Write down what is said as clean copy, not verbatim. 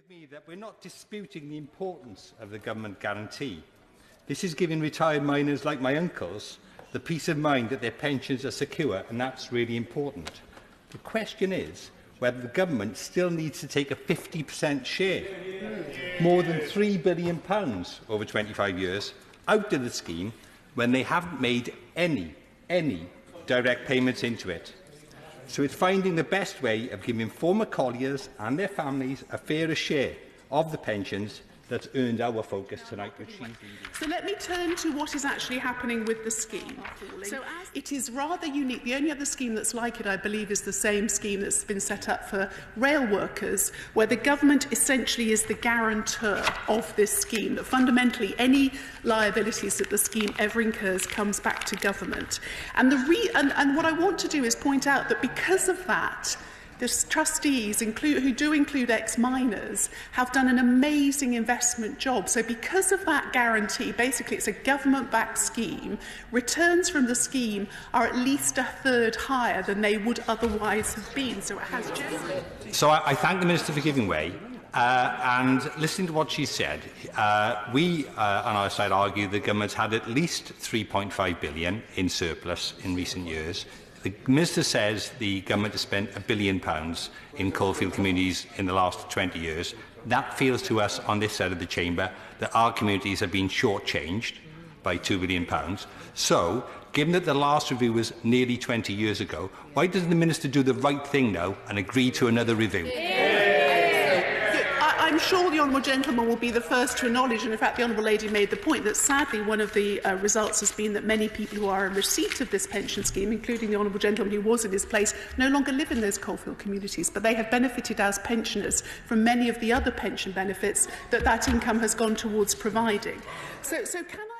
with me that we're not disputing the importance of the government guarantee. This is giving retired miners like my uncles the peace of mind that their pensions are secure, and that's really important. The question is whether the government still needs to take a 50% share, more than £3 billion over 25 years, out of the scheme when they haven't made any direct payments into it. So it's finding the best way of giving former colliers and their families a fairer share of the pensions that's earned our focus tonight. So let me turn to what is actually happening with the scheme. So it is rather unique. The only other scheme that's like it, I believe, is the same scheme that's been set up for rail workers, where the government essentially is the guarantor of this scheme, that fundamentally any liabilities that the scheme ever incurs comes back to government. And what I want to do is point out that because of that, the trustees, who do include ex-miners, have done an amazing investment job. So because of that guarantee, basically it's a government-backed scheme, returns from the scheme are at least a third higher than they would otherwise have been. So it has generally... So I thank the Minister for giving way. And listening to what she said, we on our side argue the government's had at least £3.5 billion in surplus in recent years. The Minister says the government has spent £1 billion in coalfield communities in the last 20 years. That feels to us on this side of the chamber that our communities have been shortchanged by £2 billion. So, given that the last review was nearly 20 years ago, why doesn't the Minister do the right thing now and agree to another review? I'm sure the honourable gentleman will be the first to acknowledge, and in fact the honourable lady made the point, that sadly one of the results has been that many people who are in receipt of this pension scheme, including the honourable gentleman who was in his place, no longer live in those coalfield communities, but they have benefited as pensioners from many of the other pension benefits that income has gone towards providing. So can I